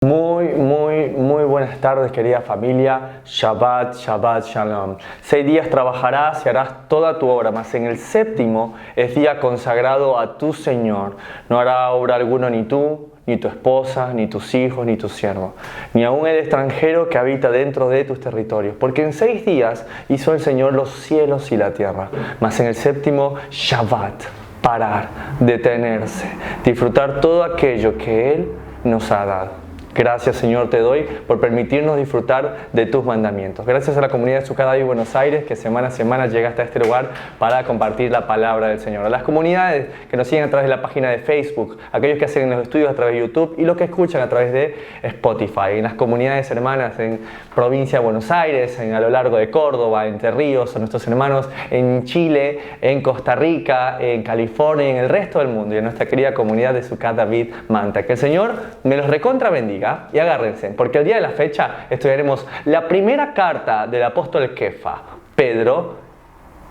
Muy buenas tardes, querida familia. Shabbat Shalom. 6 días trabajarás y harás toda tu obra, mas en el séptimo es día consagrado a tu Señor. No hará obra alguna ni tú, ni tu esposa, ni tus hijos, ni tu siervo, ni aun el extranjero que habita dentro de tus territorios. Porque en 6 días hizo el Señor los cielos y la tierra, mas en el séptimo, Shabbat, parar, detenerse, disfrutar todo aquello que Él nos ha dado. Gracias, Señor, te doy por permitirnos disfrutar de tus mandamientos. Gracias a la comunidad de Sukkot David Buenos Aires que semana a semana llega hasta este lugar para compartir la palabra del Señor. A las comunidades que nos siguen a través de la página de Facebook, aquellos que hacen los estudios a través de YouTube y los que escuchan a través de Spotify. En las comunidades hermanas en provincia de Buenos Aires, a lo largo de Córdoba, Entre Ríos, a nuestros hermanos en Chile, en Costa Rica, en California y en el resto del mundo. Y en nuestra querida comunidad de Sukkot David Manta. Que el Señor me los recontra bendiga. Y agárrense, porque el día de la fecha estudiaremos la primera carta del apóstol Kefa, Pedro,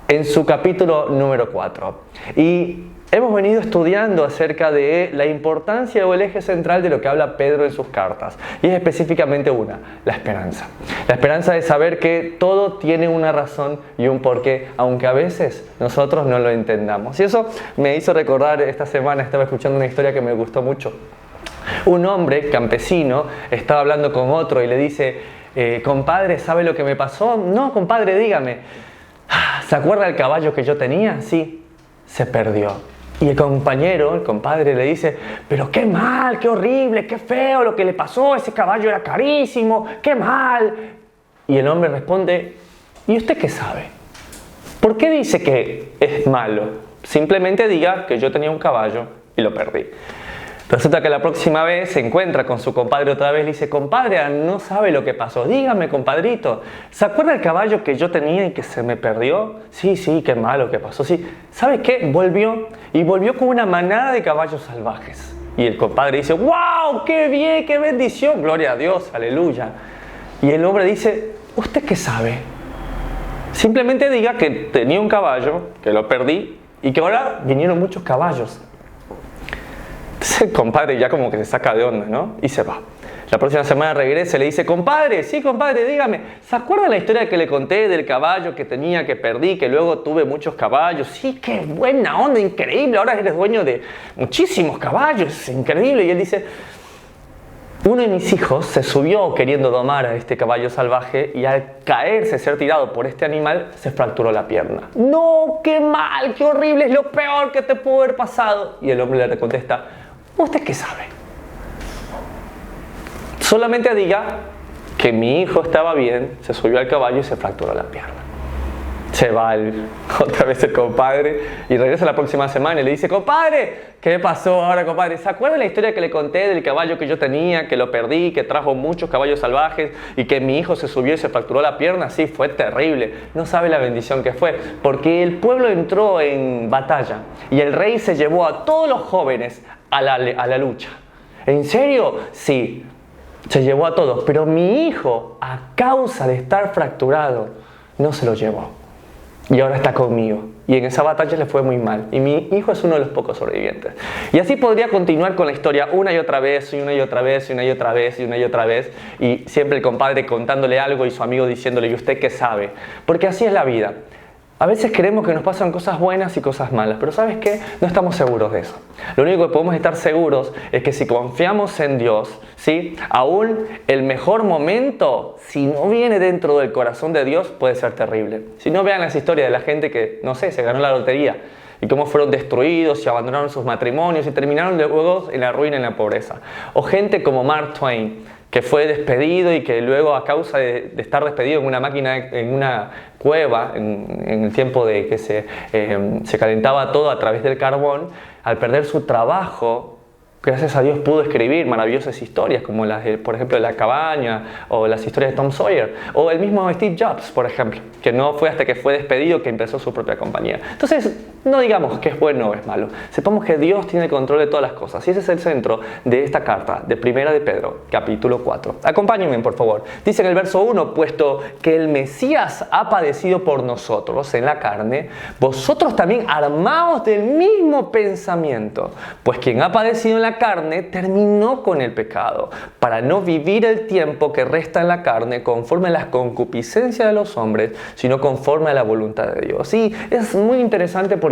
en su capítulo número 4. Y hemos venido estudiando acerca de la importancia o el eje central de lo que habla Pedro en sus cartas. Y es específicamente la esperanza. La esperanza de saber que todo tiene una razón y un porqué, aunque a veces nosotros no lo entendamos. Y eso me hizo recordar, esta semana estaba escuchando una historia que me gustó mucho. Un hombre campesino estaba hablando con otro y le dice: compadre, ¿sabe lo que me pasó? No, compadre, dígame. ¿Se acuerda del caballo que yo tenía? Sí, se perdió. Y el compadre le dice: pero qué mal, qué horrible, qué feo lo que le pasó, ese caballo era carísimo, qué mal. Y el hombre responde: ¿y usted qué sabe? ¿Por qué dice que es malo? Simplemente diga que yo tenía un caballo y lo perdí. Resulta que la próxima vez se encuentra con su compadre otra vez y le dice: compadre, no sabe lo que pasó. Dígame, compadrito, ¿se acuerda el caballo que yo tenía y que se me perdió? Sí, qué malo que pasó. Sí, ¿sabe qué? Volvió con una manada de caballos salvajes. Y el compadre dice: ¡wow! ¡Qué bien! ¡Qué bendición! ¡Gloria a Dios! ¡Aleluya! Y el hombre dice: ¿usted qué sabe? Simplemente diga que tenía un caballo, que lo perdí y que ahora vinieron muchos caballos. Entonces el compadre ya como que se saca de onda, ¿no? Y se va. La próxima semana regresa y le dice: compadre, sí, compadre, dígame, ¿se acuerda la historia que le conté del caballo que tenía, que perdí, que luego tuve muchos caballos? Sí, qué buena onda, increíble, ahora eres dueño de muchísimos caballos, es increíble. Y él dice: uno de mis hijos se subió queriendo domar a este caballo salvaje y al caerse, ser tirado por este animal, se fracturó la pierna. ¡No! ¡Qué mal! ¡Qué horrible! ¡Es lo peor que te pudo haber pasado! Y el hombre le contesta: ¿usted qué sabe? Solamente diga que mi hijo estaba bien, se subió al caballo y se fracturó la pierna. Se va otra vez el compadre y regresa la próxima semana y le dice: compadre, ¿qué pasó ahora, compadre? ¿Se acuerda la historia que le conté del caballo que yo tenía, que lo perdí, que trajo muchos caballos salvajes y que mi hijo se subió y se fracturó la pierna? Sí, fue terrible. No sabe la bendición que fue, porque el pueblo entró en batalla y el rey se llevó a todos los jóvenes a la lucha. ¿En serio? Sí, se llevó a todos, pero mi hijo, a causa de estar fracturado, no se lo llevó. Y ahora está conmigo. Y en esa batalla le fue muy mal. Y mi hijo es uno de los pocos sobrevivientes. Y así podría continuar con la historia una y otra vez, y una y otra vez, y una y otra vez, y una y otra vez. Y siempre el compadre contándole algo y su amigo diciéndole: ¿y usted qué sabe? Porque así es la vida. A veces creemos que nos pasan cosas buenas y cosas malas, pero ¿sabes qué? No estamos seguros de eso. Lo único que podemos estar seguros es que si confiamos en Dios, ¿sí? Aún el mejor momento, si no viene dentro del corazón de Dios, puede ser terrible. Si no, vean las historias de la gente que, no sé, se ganó la lotería y cómo fueron destruidos y abandonaron sus matrimonios y terminaron luego en la ruina y en la pobreza. O gente como Mark Twain, que fue despedido y que luego, a causa de estar despedido en una máquina, en una cueva, en el tiempo de que se calentaba todo a través del carbón, al perder su trabajo, gracias a Dios pudo escribir maravillosas historias como las, por ejemplo, de La Cabaña o las historias de Tom Sawyer, o el mismo Steve Jobs, por ejemplo, que no fue hasta que fue despedido que empezó su propia compañía. Entonces, No digamos que es bueno o es malo. Sepamos que Dios tiene el control de todas las cosas. Y ese es el centro de esta carta de Primera de Pedro, capítulo 4. Acompáñenme, por favor. Dice en el verso 1, puesto que el Mesías ha padecido por nosotros en la carne, vosotros también armaos del mismo pensamiento. Pues quien ha padecido en la carne terminó con el pecado, para no vivir el tiempo que resta en la carne conforme a las concupiscencias de los hombres, sino conforme a la voluntad de Dios. Y es muy interesante porque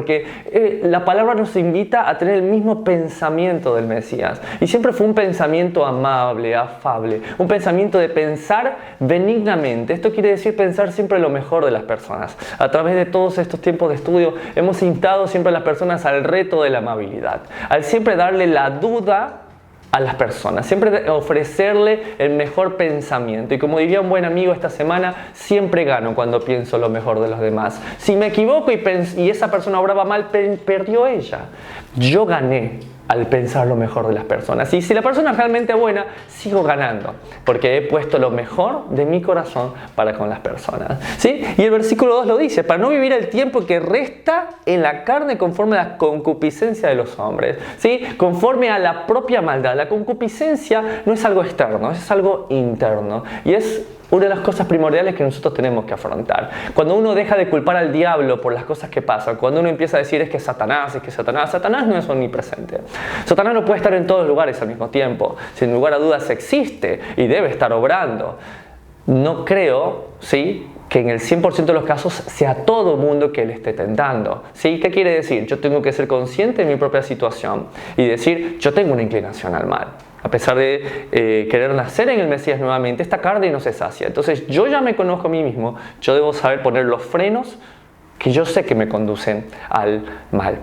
la palabra nos invita a tener el mismo pensamiento del Mesías. Y siempre fue un pensamiento amable, afable, un pensamiento de pensar benignamente. Esto quiere decir pensar siempre lo mejor de las personas. A través de todos estos tiempos de estudio hemos instado siempre a las personas al reto de la amabilidad, al siempre darle la duda a las personas, siempre ofrecerle el mejor pensamiento. Y como diría un buen amigo esta semana, siempre gano cuando pienso lo mejor de los demás. Si me equivoco y esa persona obraba mal, perdió ella. Yo gané al pensar lo mejor de las personas. Y si la persona es realmente buena, sigo ganando, porque he puesto lo mejor de mi corazón para con las personas. ¿Sí? Y el versículo 2 lo dice, para no vivir el tiempo que resta en la carne conforme a la concupiscencia de los hombres. ¿Sí? Conforme a la propia maldad. La concupiscencia no es algo externo, es algo interno. Y es una de las cosas primordiales que nosotros tenemos que afrontar. Cuando uno deja de culpar al diablo por las cosas que pasan, cuando uno empieza a decir es que Satanás no es omnipresente. Satanás no puede estar en todos los lugares al mismo tiempo. Sin lugar a dudas existe y debe estar obrando. No creo, ¿sí?, que en el 100% de los casos sea todo mundo que le esté tentando. ¿Sí? ¿Qué quiere decir? Yo tengo que ser consciente de mi propia situación y decir, yo tengo una inclinación al mal. A pesar de querer nacer en el Mesías nuevamente, esta carne no se sacia. Entonces yo ya me conozco a mí mismo, yo debo saber poner los frenos que yo sé que me conducen al mal.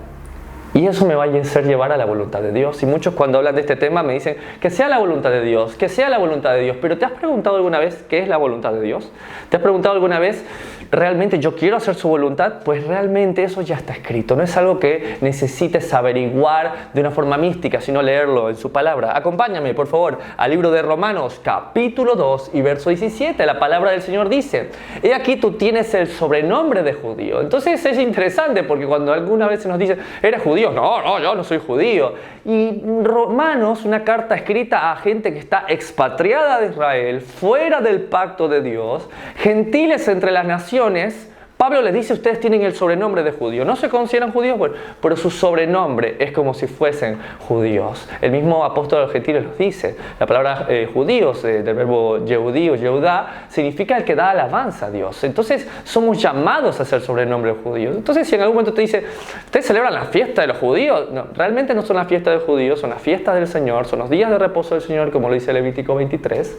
Y eso me va a hacer llevar a la voluntad de Dios. Y muchos cuando hablan de este tema me dicen que sea la voluntad de Dios, que sea la voluntad de Dios. Pero ¿te has preguntado alguna vez qué es la voluntad de Dios? ¿Te has preguntado alguna vez, realmente yo quiero hacer su voluntad? Pues realmente eso ya está escrito. No es algo que necesites averiguar de una forma mística, sino leerlo en su palabra. Acompáñame, por favor, al libro de Romanos, capítulo 2 y verso 17. La palabra del Señor dice, he aquí tú tienes el sobrenombre de judío. Entonces es interesante porque cuando alguna vez se nos dice, ¿eres judío? No, yo no soy judío. Y Romanos, una carta escrita a gente que está expatriada de Israel, fuera del pacto de Dios, gentiles entre las naciones. Pablo les dice, ustedes tienen el sobrenombre de judío. No se consideran judíos, bueno, pero su sobrenombre es como si fuesen judíos. El mismo apóstol de los gentiles los dice. La palabra judíos, del verbo Yehudí o Yehudá, significa el que da alabanza a Dios. Entonces, somos llamados a ser sobrenombre de judíos. Entonces, si en algún momento te dice, ¿ustedes celebran la fiesta de los judíos? No, realmente no son las fiestas de los judíos, son las fiestas del Señor, son los días de reposo del Señor, como lo dice Levítico 23.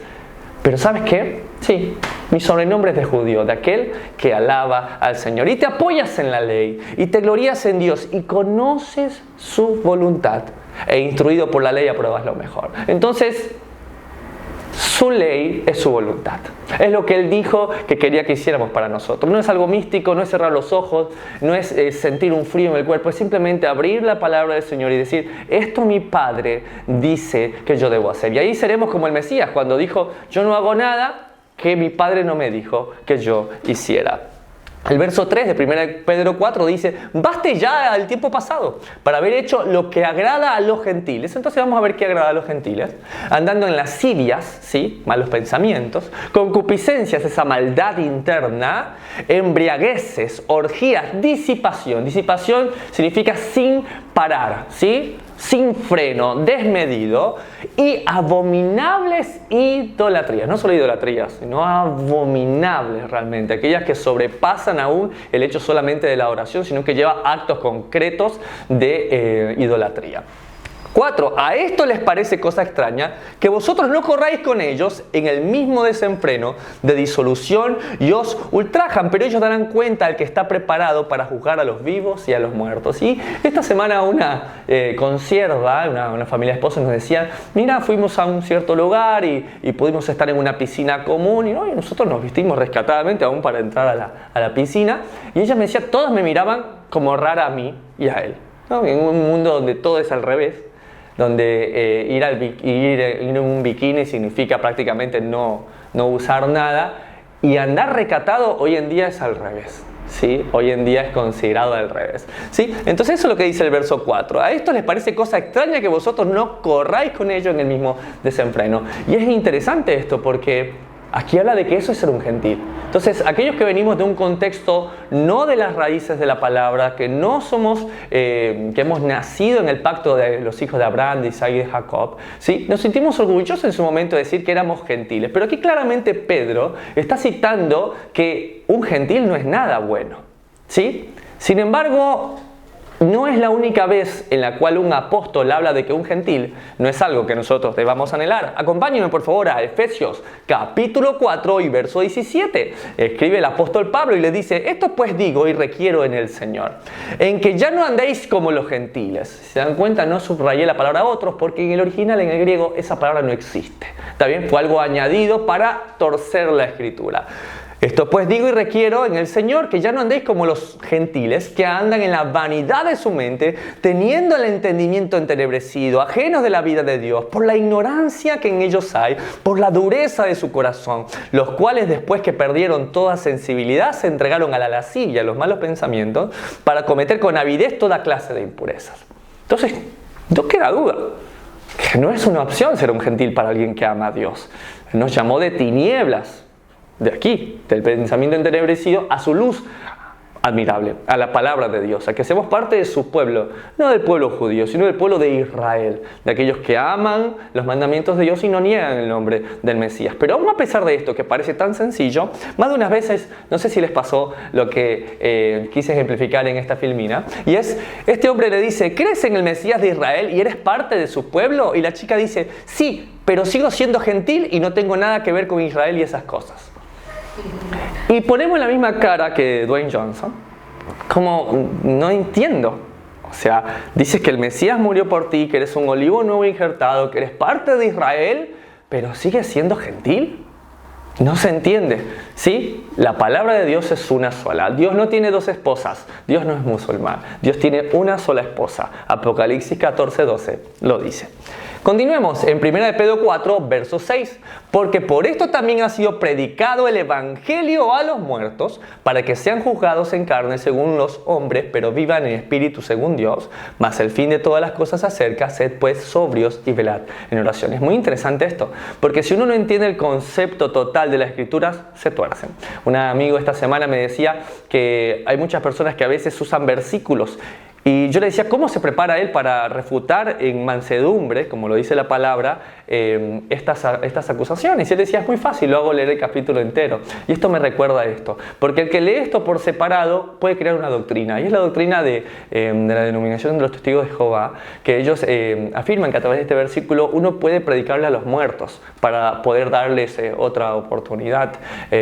Pero ¿sabes qué? Sí, mi sobrenombre es de judío, de aquel que alaba al Señor. Y te apoyas en la ley, y te glorías en Dios, y conoces su voluntad. E instruido por la ley apruebas lo mejor. Entonces, su ley es su voluntad. Es lo que Él dijo que quería que hiciéramos para nosotros. No es algo místico, no es cerrar los ojos, no es sentir un frío en el cuerpo. Es simplemente abrir la palabra del Señor y decir, esto mi Padre dice que yo debo hacer. Y ahí seremos como el Mesías cuando dijo, yo no hago nada que mi Padre no me dijo que yo hiciera. El verso 3 de 1 Pedro 4 dice, baste ya el tiempo pasado para haber hecho lo que agrada a los gentiles. Entonces vamos a ver qué agrada a los gentiles. Andando en lascivias, ¿sí?, malos pensamientos, concupiscencias, esa maldad interna, embriagueces, orgías, disipación. Disipación significa sin parar, ¿sí?, sin freno, desmedido, y abominables idolatrías. No solo idolatrías, sino abominables realmente. Aquellas que sobrepasan aún el hecho solamente de la adoración, sino que lleva actos concretos de idolatría. 4. A esto les parece cosa extraña que vosotros no corráis con ellos en el mismo desenfreno de disolución y os ultrajan, pero ellos darán cuenta al que está preparado para juzgar a los vivos y a los muertos. Y esta semana una consierva, una familia de esposos nos decía, mira, fuimos a un cierto lugar y pudimos estar en una piscina común y nosotros nos vestimos rescatadamente aún para entrar a la piscina. Y ella me decía, todas me miraban como rara a mí y a él, ¿no? En un mundo donde todo es al revés, donde ir en un bikini significa prácticamente no usar nada, y andar recatado hoy en día es al revés. ¿sí? Hoy en día es considerado al revés, ¿sí? Entonces eso es lo que dice el verso 4. A esto les parece cosa extraña que vosotros no corráis con ellos en el mismo desenfreno. Y es interesante esto porque aquí habla de que eso es ser un gentil. Entonces, aquellos que venimos de un contexto no de las raíces de la palabra, que no somos, que hemos nacido en el pacto de los hijos de Abraham, de Isaac y de Jacob, ¿sí? Nos sentimos orgullosos en su momento de decir que éramos gentiles. Pero aquí claramente Pedro está citando que un gentil no es nada bueno, ¿sí? Sin embargo, no es la única vez en la cual un apóstol habla de que un gentil no es algo que nosotros debamos anhelar. Acompáñenme por favor a Efesios capítulo 4 y verso 17. Escribe el apóstol Pablo y le dice: esto pues digo y requiero en el Señor, en que ya no andéis como los gentiles. Si se dan cuenta, no subrayé la palabra otros porque en el original, en el griego, esa palabra no existe. ¿Está bien? Fue algo añadido para torcer la escritura. Esto pues digo y requiero en el Señor, que ya no andéis como los gentiles, que andan en la vanidad de su mente, teniendo el entendimiento entenebrecido, ajenos de la vida de Dios, por la ignorancia que en ellos hay, por la dureza de su corazón, los cuales después que perdieron toda sensibilidad, se entregaron a la lascivia, a los malos pensamientos, para cometer con avidez toda clase de impurezas. Entonces, no queda duda que no es una opción ser un gentil para alguien que ama a Dios. Él nos llamó de tinieblas, de aquí, del pensamiento entenebrecido, a su luz admirable, a la palabra de Dios, a que seamos parte de su pueblo, no del pueblo judío, sino del pueblo de Israel, de aquellos que aman los mandamientos de Dios y no niegan el nombre del Mesías. Pero aún a pesar de esto, que parece tan sencillo, más de unas veces, no sé si les pasó lo que quise ejemplificar en esta filmina, y es, este hombre le dice: ¿crees en el Mesías de Israel y eres parte de su pueblo? Y la chica dice: sí, pero sigo siendo gentil y no tengo nada que ver con Israel y esas cosas. Y ponemos la misma cara que Dwayne Johnson, como no entiendo. O sea, dices que el Mesías murió por ti, que eres un olivo nuevo injertado, que eres parte de Israel, pero sigues siendo gentil. No se entiende, ¿sí? La palabra de Dios es una sola. Dios no tiene dos esposas. Dios no es musulmán. Dios tiene una sola esposa. Apocalipsis 14:12 lo dice. Continuemos en 1 de Pedro 4, verso 6. Porque por esto también ha sido predicado el evangelio a los muertos, para que sean juzgados en carne según los hombres, pero vivan en espíritu según Dios. Mas el fin de todas las cosas se acerca, sed pues sobrios y velad en oración. Es muy interesante esto, porque si uno no entiende el concepto total de las escrituras, se tuercen. Un amigo esta semana me decía que hay muchas personas que a veces usan versículos. Y yo le decía, ¿cómo se prepara él para refutar en mansedumbre, como lo dice la palabra, estas acusaciones? Y él decía, es muy fácil, lo hago leer el capítulo entero. Y esto me recuerda a esto, porque el que lee esto por separado puede crear una doctrina. Y es la doctrina de la denominación de los testigos de Jehová, que ellos afirman que a través de este versículo uno puede predicarle a los muertos para poder darles otra oportunidad,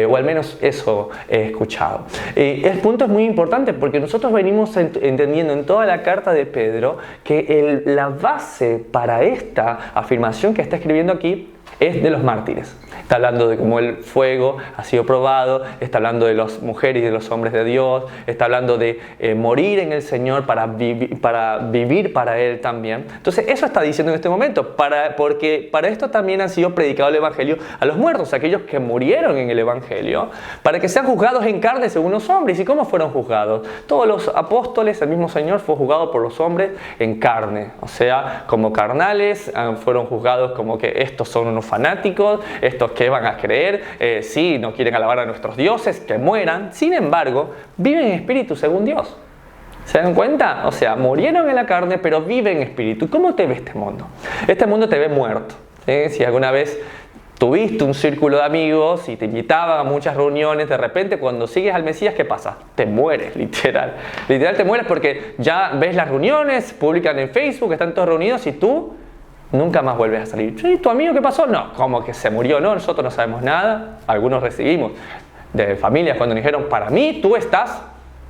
o al menos eso he escuchado. El punto es muy importante porque nosotros venimos entendiendo en toda la carta de Pedro que la base para esta afirmación que está escribiendo aquí es de los mártires. Está hablando de cómo el fuego ha sido probado, está hablando de las mujeres y de los hombres de Dios, está hablando de morir en el Señor para vivir para Él también. Entonces eso está diciendo en este momento, porque para esto también han sido predicado el Evangelio a los muertos, aquellos que murieron en el Evangelio, para que sean juzgados en carne según los hombres. ¿Y cómo fueron juzgados? Todos los apóstoles, el mismo Señor fue juzgado por los hombres en carne, o sea, como carnales, fueron juzgados como que estos son unos fanáticos, estos que van a creer, sí, no quieren alabar a nuestros dioses, que mueran. Sin embargo, viven en espíritu según Dios. ¿Se dan cuenta? O sea, murieron en la carne, pero viven en espíritu. ¿Y cómo te ve este mundo? Este mundo te ve muerto. Si alguna vez tuviste un círculo de amigos y te invitaban a muchas reuniones, de repente cuando sigues al Mesías, ¿qué pasa? Te mueres, literal. Literal te mueres porque ya ves las reuniones, publican en Facebook, están todos reunidos y tú nunca más vuelves a salir. ¿Y tu amigo qué pasó? No, como que se murió, no, nosotros no sabemos nada. Algunos recibimos de familias cuando dijeron, para mí tú estás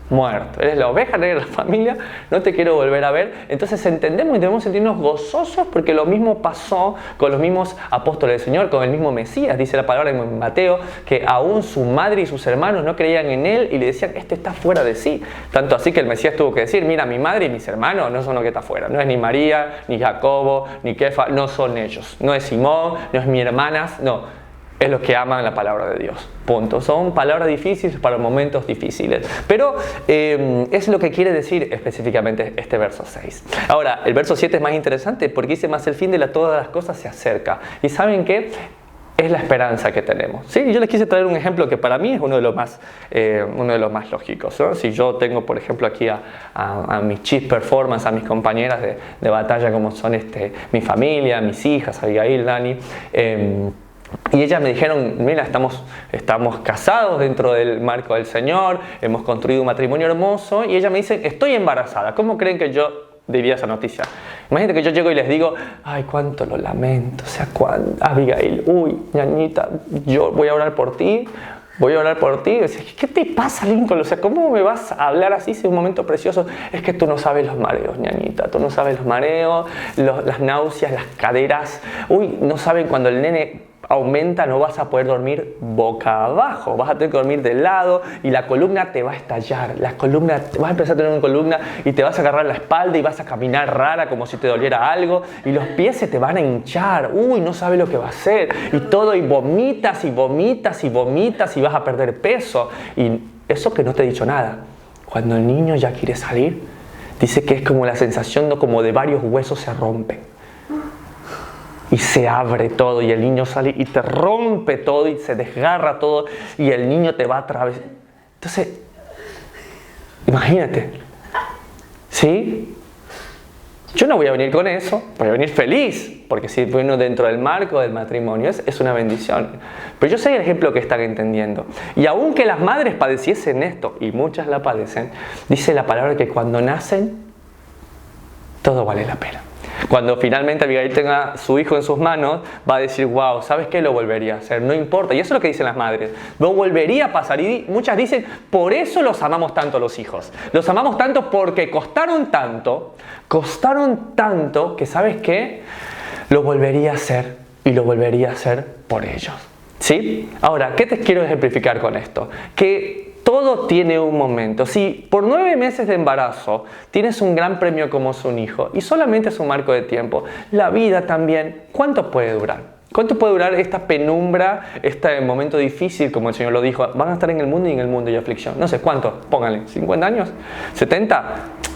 muerto, eres la oveja negra de la familia, no te quiero volver a ver. Entonces entendemos y debemos sentirnos gozosos porque lo mismo pasó con los mismos apóstoles del Señor, con el mismo Mesías. Dice la palabra en Mateo que aún su madre y sus hermanos no creían en él y le decían, este está fuera de sí. Tanto así que el Mesías tuvo que decir, mira, mi madre y mis hermanos no son lo que está fuera. No es ni María, ni Jacobo, ni Kefa, no son ellos. No es Simón, no es mi hermanas, no. es los que aman la palabra de Dios. Punto. Son palabras difíciles para momentos difíciles. Pero es lo que quiere decir específicamente este verso 6. Ahora, el verso 7 es más interesante porque dice: más el fin de todas las cosas se acerca. ¿Y saben qué? Es la esperanza que tenemos. ¿Sí? Yo les quise traer un ejemplo que para mí es uno de los más lógicos, ¿no? Si yo tengo, por ejemplo, aquí a mis chief performance, a mis compañeras de batalla, como son mi familia, mis hijas, Abigail, Dani, y ellas me dijeron: mira, estamos casados dentro del marco del Señor, hemos construido un matrimonio hermoso, y ellas me dicen: estoy embarazada. ¿Cómo creen que yo diría esa noticia? Imagínate que yo llego y les digo: ay, cuánto lo lamento, o sea, Abigail, uy, ñañita, yo voy a orar por ti, ¿qué te pasa, Lincoln? O sea, ¿cómo me vas a hablar así si es un momento precioso? Es que tú no sabes los mareos, ñañita, tú no sabes los mareos, las náuseas, las caderas, uy, no saben cuando el nene aumenta, no vas a poder dormir boca abajo, vas a tener que dormir de lado y la columna te va a estallar, vas a empezar a tener una columna y te vas a agarrar la espalda y vas a caminar rara como si te doliera algo y los pies se te van a hinchar, uy, no sabes lo que va a hacer y todo, y vomitas y vomitas y vomitas y vas a perder peso. Y eso que no te he dicho nada, cuando el niño ya quiere salir, dice que es como la sensación como de varios huesos se rompen. Y se abre todo y el niño sale y te rompe todo y se desgarra todo y el niño te va a través. Entonces, imagínate, ¿sí? Yo no voy a venir con eso, voy a venir feliz, porque si bueno dentro del marco del matrimonio es una bendición. Pero yo sé el ejemplo que están entendiendo. Y aunque las madres padeciesen esto, y muchas la padecen, dice la palabra que cuando nacen, todo vale la pena. Cuando finalmente Abigail tenga su hijo en sus manos, va a decir: wow, ¿sabes qué? Lo volvería a hacer, no importa. Y eso es lo que dicen las madres, lo volvería a pasar. Y muchas dicen: por eso los amamos tanto a los hijos. Los amamos tanto porque costaron tanto, que ¿sabes qué? Lo volvería a hacer y lo volvería a hacer por ellos. ¿Sí? Ahora, ¿qué te quiero ejemplificar con esto? Que todo tiene un momento. Si por 9 meses de embarazo tienes un gran premio como es un hijo y solamente es un marco de tiempo, la vida también, ¿cuánto puede durar? ¿Cuánto puede durar esta penumbra, este momento difícil, como el Señor lo dijo? Van a estar en el mundo y en el mundo hay aflicción. No sé, ¿cuánto? Pónganle, ¿50 años? ¿70?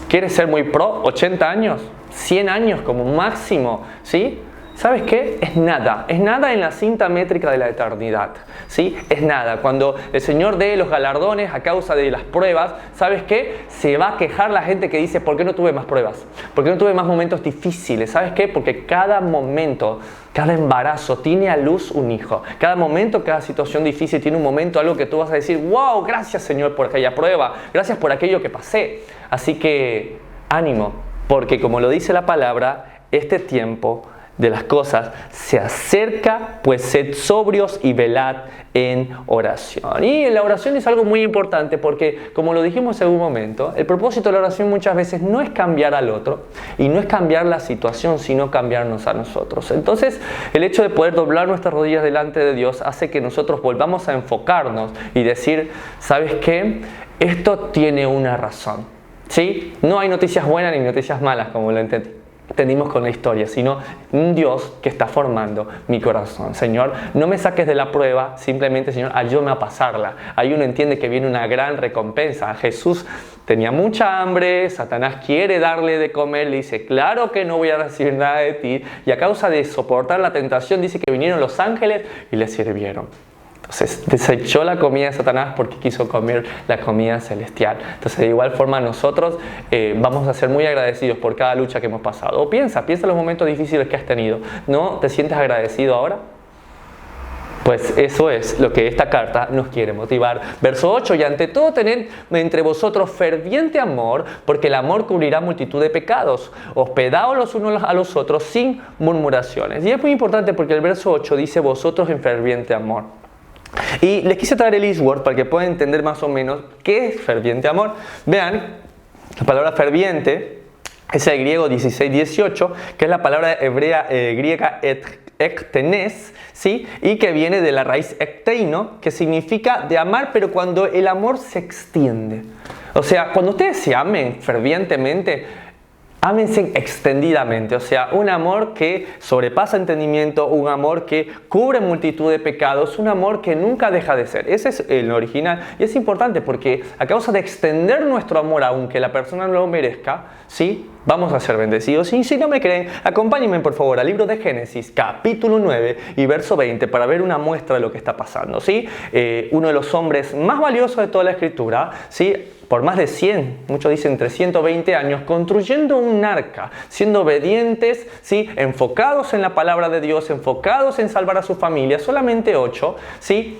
¿Quieres ser muy pro? ¿80 años? ¿100 años como máximo? ¿Sí? ¿Sabes qué? Es nada en la cinta métrica de la eternidad, ¿sí? Es nada. Cuando el Señor dé los galardones a causa de las pruebas, ¿sabes qué? Se va a quejar la gente que dice: ¿por qué no tuve más pruebas? ¿Por qué no tuve más momentos difíciles? ¿Sabes qué? Porque cada momento, cada embarazo tiene a luz un hijo. Cada momento, cada situación difícil tiene un momento, algo que tú vas a decir: wow, gracias Señor por aquella prueba, gracias por aquello que pasé. Así que ánimo, porque como lo dice la palabra, este tiempo de las cosas se acerca, pues sed sobrios y velad en oración. Y la oración es algo muy importante porque, como lo dijimos en un momento, el propósito de la oración muchas veces no es cambiar al otro y no es cambiar la situación, sino cambiarnos a nosotros. Entonces, el hecho de poder doblar nuestras rodillas delante de Dios hace que nosotros volvamos a enfocarnos y decir: ¿sabes qué? Esto tiene una razón, ¿sí? No hay noticias buenas ni noticias malas, como lo entendimos con la historia, sino un Dios que está formando mi corazón. Señor, no me saques de la prueba, simplemente, Señor, ayúdame a pasarla. Ahí uno entiende que viene una gran recompensa. Jesús tenía mucha hambre, Satanás quiere darle de comer, le dice: claro que no voy a recibir nada de ti, y a causa de soportar la tentación, dice que vinieron los ángeles y le sirvieron. Entonces desechó la comida de Satanás porque quiso comer la comida celestial. Entonces, de igual forma, nosotros vamos a ser muy agradecidos por cada lucha que hemos pasado. O piensa en los momentos difíciles que has tenido. ¿No te sientes agradecido ahora? Pues eso es lo que esta carta nos quiere motivar. Verso 8: y ante todo tened entre vosotros ferviente amor, porque el amor cubrirá multitud de pecados. Hospedaos los unos a los otros sin murmuraciones. Y es muy importante porque el verso 8 dice: vosotros en ferviente amor. Y les quise traer el Eastword para que puedan entender más o menos qué es ferviente amor. Vean, la palabra ferviente es el griego 16-18, que es la palabra hebrea griega ektenes, ¿sí? Y que viene de la raíz ekteino, que significa de amar, pero cuando el amor se extiende. O sea, cuando ustedes se amen fervientemente, Ámense extendidamente, o sea, un amor que sobrepasa entendimiento, un amor que cubre multitud de pecados, un amor que nunca deja de ser. Ese es el original y es importante porque a causa de extender nuestro amor aunque la persona no lo merezca, ¿sí? Vamos a ser bendecidos. Y si no me creen, acompáñenme por favor al libro de Génesis, capítulo 9 y verso 20 para ver una muestra de lo que está pasando, ¿sí? Uno de los hombres más valiosos de toda la Escritura, ¿sí? Por más de 100, muchos dicen entre 120 años, construyendo un arca, siendo obedientes, ¿sí? Enfocados en la palabra de Dios, enfocados en salvar a su familia, solamente 8, ¿sí?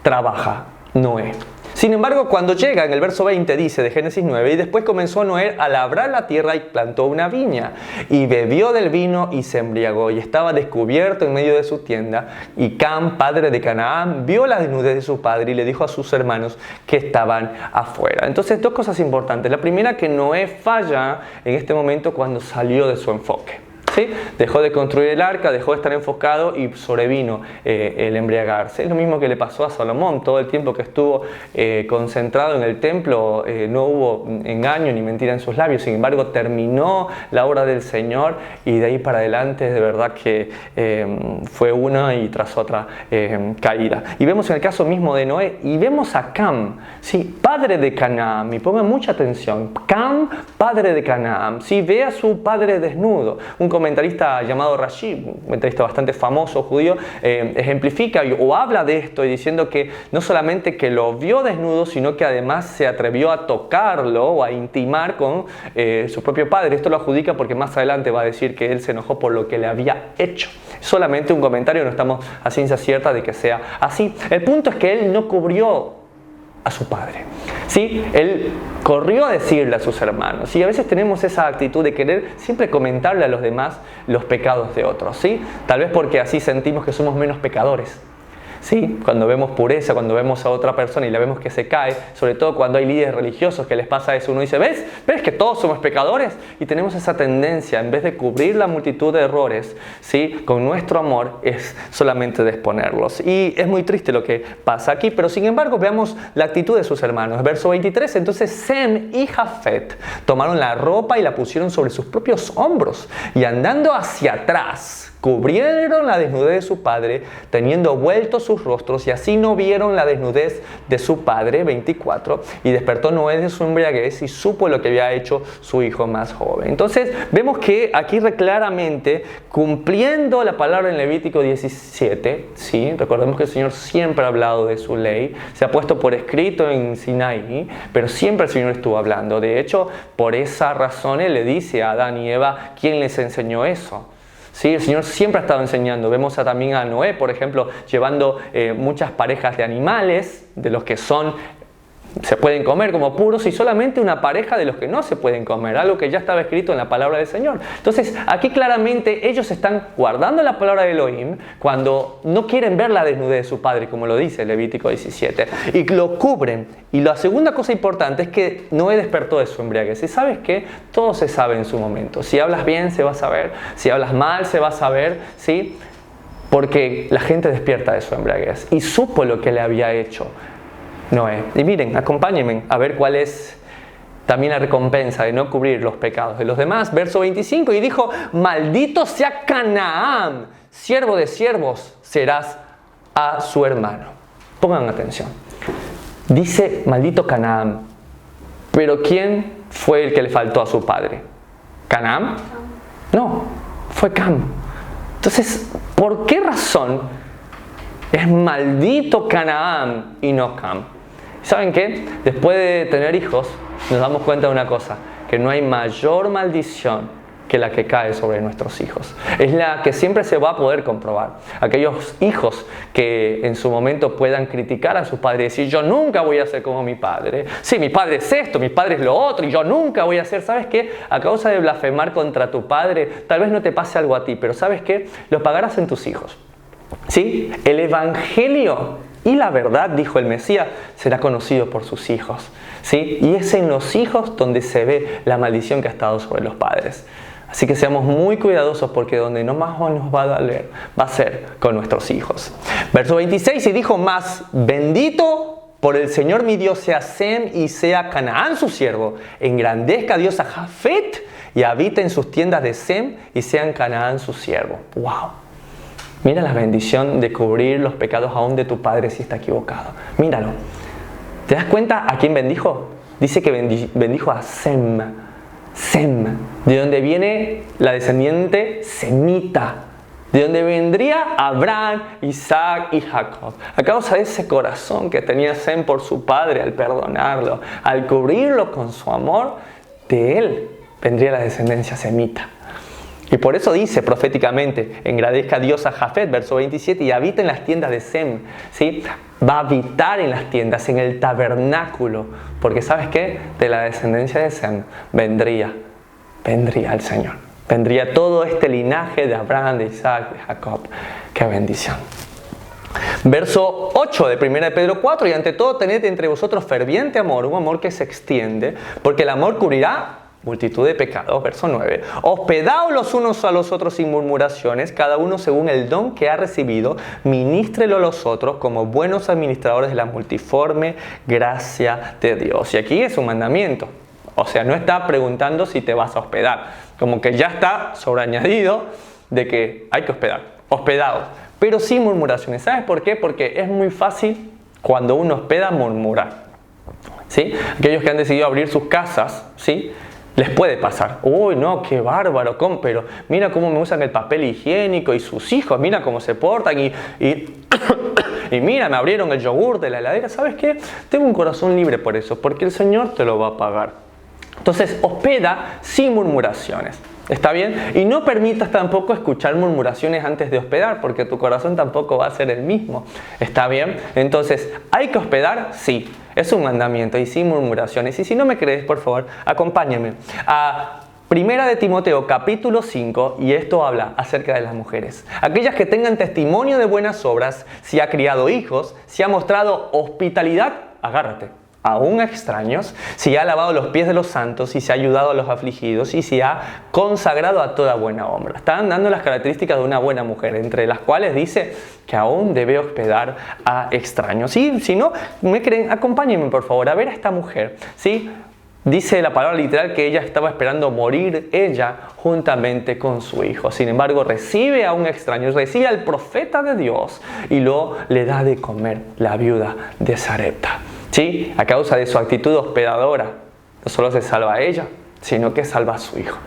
Trabaja Noé. Sin embargo, cuando llega en el verso 20 dice de Génesis 9, y después comenzó Noé a labrar la tierra y plantó una viña, y bebió del vino y se embriagó, y estaba descubierto en medio de su tienda, y Cam, padre de Canaán, vio la desnudez de su padre y le dijo a sus hermanos que estaban afuera. Entonces, dos cosas importantes. La primera, que Noé falla en este momento cuando salió de su enfoque. ¿Sí? Dejó de construir el arca, dejó de estar enfocado y sobrevino el embriagarse. Es lo mismo que le pasó a Salomón. Todo el tiempo que estuvo concentrado en el templo no hubo engaño ni mentira en sus labios. Sin embargo, terminó la obra del Señor y de ahí para adelante de verdad que fue una y tras otra caída. Y vemos en el caso mismo de Noé y vemos a Cam, ¿sí? Padre de Canaán. Y pongan mucha atención. Cam, padre de Canaán. ¿Sí? Ve a su padre desnudo. Un comentarista llamado Rashi, un comentarista bastante famoso judío, ejemplifica o habla de esto y diciendo que no solamente que lo vio desnudo, sino que además se atrevió a tocarlo o a intimar con su propio padre. Esto lo adjudica porque más adelante va a decir que él se enojó por lo que le había hecho. Solamente un comentario, no estamos a ciencia cierta de que sea así. El punto es que él no cubrió a su padre, ¿sí? Él corrió a decirle a sus hermanos, y a veces tenemos esa actitud de querer siempre comentarle a los demás los pecados de otros, ¿sí? Tal vez porque así sentimos que somos menos pecadores, ¿sí? Cuando vemos pureza, cuando vemos a otra persona y la vemos que se cae, sobre todo cuando hay líderes religiosos que les pasa eso, uno dice, ¿ves que todos somos pecadores? Y tenemos esa tendencia, en vez de cubrir la multitud de errores, ¿sí? Con nuestro amor es solamente de exponerlos. Y es muy triste lo que pasa aquí, pero sin embargo veamos la actitud de sus hermanos. Verso 23, entonces Sem y Jafet tomaron la ropa y la pusieron sobre sus propios hombros y andando hacia atrás, cubrieron la desnudez de su padre, teniendo vueltos sus rostros, y así no vieron la desnudez de su padre. 24. Y despertó Noé de su embriaguez y supo lo que había hecho su hijo más joven. Entonces, vemos que aquí claramente, cumpliendo la palabra en Levítico 17, ¿sí? Recordemos que el Señor siempre ha hablado de su ley, se ha puesto por escrito en Sinaí, pero siempre el Señor estuvo hablando. De hecho, por esa razón Él le dice a Adán y Eva, ¿quién les enseñó eso? Sí, el Señor siempre ha estado enseñando. Vemos también a Noé, por ejemplo, llevando muchas parejas de animales, de los que se pueden comer como puros, y solamente una pareja de los que no se pueden comer, algo que ya estaba escrito en la palabra del Señor. Entonces, aquí claramente ellos están guardando la palabra de Elohim cuando no quieren ver la desnudez de su padre, como lo dice Levítico 17, y lo cubren. Y la segunda cosa importante es que Noé despertó de su embriaguez. Y ¿sabes qué? Todo se sabe en su momento. Si hablas bien, se va a saber. Si hablas mal, se va a saber, ¿sí? Porque la gente despierta de su embriaguez y supo lo que le había hecho Noé. Y miren, acompáñenme a ver cuál es también la recompensa de no cubrir los pecados de los demás. Verso 25, y dijo, maldito sea Canaán, siervo de siervos serás a su hermano. Pongan atención. Dice, maldito Canaán, pero ¿quién fue el que le faltó a su padre? ¿Canaán? No, fue Cam. Entonces, ¿por qué razón es maldito Canaán y no Cam? ¿Saben qué? Después de tener hijos, nos damos cuenta de una cosa, que no hay mayor maldición que la que cae sobre nuestros hijos. Es la que siempre se va a poder comprobar. Aquellos hijos que en su momento puedan criticar a sus padres y decir, yo nunca voy a ser como mi padre. Sí, mi padre es esto, mi padre es lo otro, y yo nunca voy a ser. ¿Sabes qué? A causa de blasfemar contra tu padre, tal vez no te pase algo a ti, pero ¿sabes qué? Lo pagarás en tus hijos. ¿Sí? El evangelio y la verdad, dijo el Mesías, será conocido por sus hijos. ¿Sí? Y es en los hijos donde se ve la maldición que ha estado sobre los padres. Así que seamos muy cuidadosos, porque donde no más nos va a doler va a ser con nuestros hijos. Verso 26, y dijo más, bendito por el Señor mi Dios sea Sem y sea Canaán su siervo, engrandezca Dios a Jafet y habite en sus tiendas de Sem y sea en Canaán su siervo. ¡Wow! Mira la bendición de cubrir los pecados aún de tu padre si está equivocado. Míralo. ¿Te das cuenta a quién bendijo? Dice que bendijo a Sem. Sem, de donde viene la descendiente semita, de donde vendría Abraham, Isaac y Jacob. A causa de ese corazón que tenía Sem por su padre al perdonarlo, al cubrirlo con su amor, de él vendría la descendencia semita. Y por eso dice proféticamente, engrandezca Dios a Jafet, verso 27, y habita en las tiendas de Sem, ¿sí? Va a habitar en las tiendas, en el tabernáculo, porque ¿sabes qué? De la descendencia de Sem vendría el Señor. Vendría todo este linaje de Abraham, de Isaac, de Jacob. ¡Qué bendición! Verso 8 de 1 de Pedro 4, y ante todo tened entre vosotros ferviente amor, un amor que se extiende, porque el amor cubrirá multitud de pecados. Verso 9. Hospedaos los unos a los otros sin murmuraciones, cada uno según el don que ha recibido, ministrelo a los otros como buenos administradores de la multiforme gracia de Dios. Y aquí es un mandamiento. O sea, no está preguntando si te vas a hospedar. Como que ya está sobreañadido de que hay que hospedar. Hospedaos, pero sin murmuraciones. ¿Sabes por qué? Porque es muy fácil cuando uno hospeda murmurar. ¿Sí? Aquellos que han decidido abrir sus casas, ¿sí? Les puede pasar. Uy, no, qué bárbaro, ¿cómo? Pero mira cómo me usan el papel higiénico y sus hijos, mira cómo se portan y mira, me abrieron el yogur de la heladera. ¿Sabes qué? Tengo un corazón libre por eso, porque el Señor te lo va a pagar. Entonces, hospeda sin murmuraciones. ¿Está bien? Y no permitas tampoco escuchar murmuraciones antes de hospedar, porque tu corazón tampoco va a ser el mismo. ¿Está bien? Entonces, ¿hay que hospedar? Sí. Es un mandamiento y sin murmuraciones. Y si no me crees, por favor, acompáñame a Primera de Timoteo, capítulo 5, y esto habla acerca de las mujeres. Aquellas que tengan testimonio de buenas obras, si ha criado hijos, si ha mostrado hospitalidad, agárrate, aún a extraños, si ha lavado los pies de los santos, si se ha ayudado a los afligidos y si ha consagrado a toda buena obra. Están dando las características de una buena mujer, entre las cuales dice que aún debe hospedar a extraños. Y si no me creen, acompáñenme por favor a ver a esta mujer, ¿sí? Dice la palabra literal que ella estaba esperando morir ella juntamente con su hijo. Sin embargo, recibe a un extraño, recibe al profeta de Dios y luego le da de comer la viuda de Sarepta. ¿Sí? A causa de su actitud hospedadora, no solo se salva a ella, sino que salva a su hijo.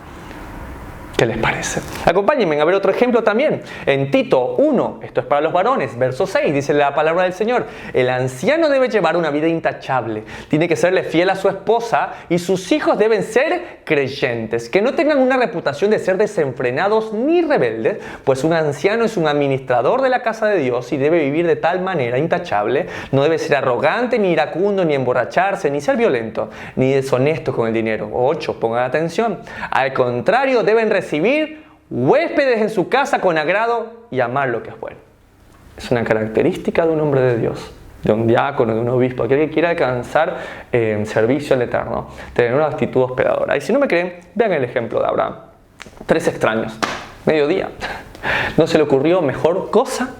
¿Qué les parece? Acompáñenme a ver otro ejemplo también. En Tito 1, esto es para los varones, verso 6, dice la palabra del Señor. El anciano debe llevar una vida intachable. Tiene que serle fiel a su esposa y sus hijos deben ser creyentes. Que no tengan una reputación de ser desenfrenados ni rebeldes, pues un anciano es un administrador de la casa de Dios y debe vivir de tal manera intachable. No debe ser arrogante, ni iracundo, ni emborracharse, ni ser violento, ni deshonesto con el dinero. 8, pongan atención. Al contrario, deben recibir huéspedes en su casa con agrado y amar lo que es bueno. Es una característica de un hombre de Dios, de un diácono, de un obispo, aquel que quiera alcanzar servicio al Eterno, tener una actitud hospedadora. Y si no me creen, vean el ejemplo de Abraham. 3 extraños, mediodía. No se le ocurrió mejor cosa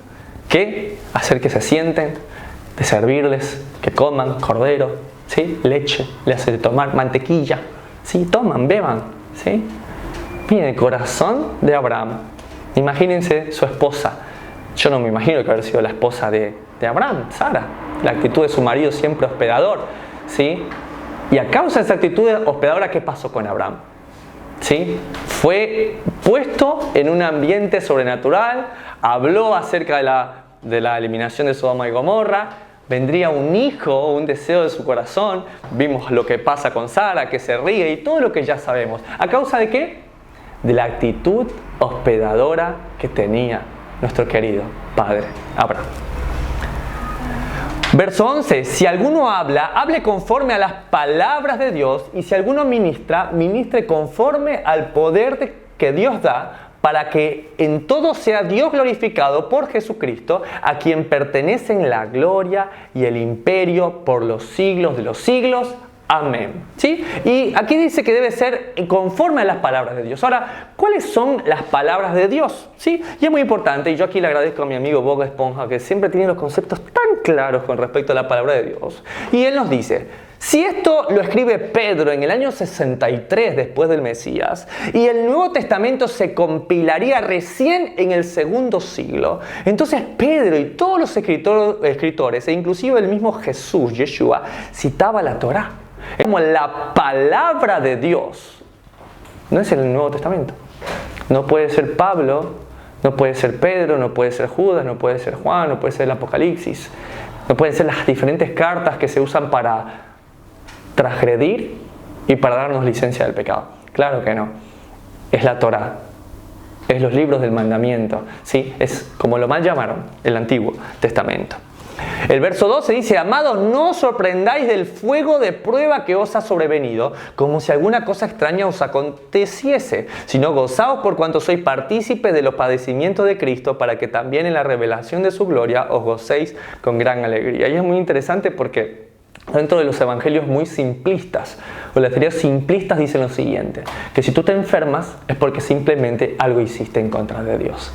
que hacer que se sienten, de servirles, que coman cordero, ¿sí? Leche, le hace de tomar mantequilla, ¿sí? Toman, beban, ¿sí? Miren el corazón de Abraham. Imagínense su esposa. Yo no me imagino que haber sido la esposa de Abraham, Sara. La actitud de su marido siempre hospedador, ¿sí? Y a causa de esa actitud hospedadora, ¿qué pasó con Abraham? ¿Sí? Fue puesto en un ambiente sobrenatural, habló acerca de la eliminación de Sodoma y Gomorra, vendría un hijo, un deseo de su corazón, vimos lo que pasa con Sara, que se ríe y todo lo que ya sabemos. ¿A causa de qué? De la actitud hospedadora que tenía nuestro querido padre Abraham. Verso 11. Si alguno habla, hable conforme a las palabras de Dios, y si alguno ministra, ministre conforme al poder que Dios da, para que en todo sea Dios glorificado por Jesucristo, a quien pertenecen la gloria y el imperio por los siglos de los siglos. Amén. ¿Sí? Y aquí dice que debe ser conforme a las palabras de Dios. Ahora, ¿cuáles son las palabras de Dios? ¿Sí? Y es muy importante, y yo aquí le agradezco a mi amigo Bob Esponja, que siempre tiene los conceptos tan claros con respecto a la palabra de Dios. Y él nos dice, Si esto lo escribe Pedro en el año 63 después del Mesías, y el Nuevo Testamento se compilaría recién en el segundo siglo, entonces Pedro y todos los escritores, e inclusive el mismo Jesús, Yeshua, citaba la Torá. Es como la palabra de Dios. No es en el Nuevo Testamento. No puede ser Pablo, no puede ser Pedro, no puede ser Judas, no puede ser Juan, no puede ser el Apocalipsis. No pueden ser las diferentes cartas que se usan para transgredir y para darnos licencia del pecado. Claro que no. Es la Torá. Es los libros del mandamiento. ¿Sí? Es como lo mal llamaron el Antiguo Testamento. El verso 12 dice: amados, no os sorprendáis del fuego de prueba que os ha sobrevenido, como si alguna cosa extraña os aconteciese, sino gozaos por cuanto sois partícipes de los padecimientos de Cristo, para que también en la revelación de su gloria os gocéis con gran alegría. Y es muy interesante porque dentro de los evangelios muy simplistas, o las teorías simplistas, dicen lo siguiente: que si tú te enfermas es porque simplemente algo hiciste en contra de Dios.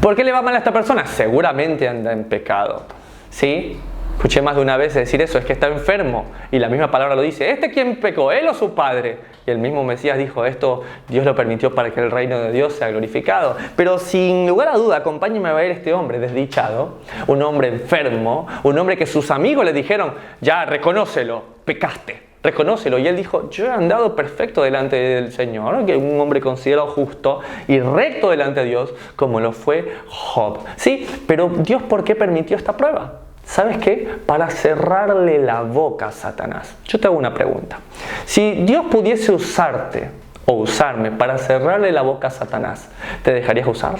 ¿Por qué le va mal a esta persona? Seguramente anda en pecado. ¿Sí? Escuché más de una vez decir eso, es que está enfermo. Y la misma palabra lo dice: ¿este quién pecó, él o su padre? Y el mismo Mesías dijo: esto Dios lo permitió para que el reino de Dios sea glorificado. Pero sin lugar a duda, acompáñenme a ver este hombre desdichado, un hombre enfermo, un hombre que sus amigos le dijeron: ya, reconócelo, pecaste. Reconócelo. Y él dijo: yo he andado perfecto delante del Señor, que un hombre considerado justo y recto delante de Dios, como lo fue Job. Sí, pero Dios, ¿por qué permitió esta prueba? ¿Sabes qué? Para cerrarle la boca a Satanás. Yo te hago una pregunta. Si Dios pudiese usarte o usarme para cerrarle la boca a Satanás, ¿te dejarías usar?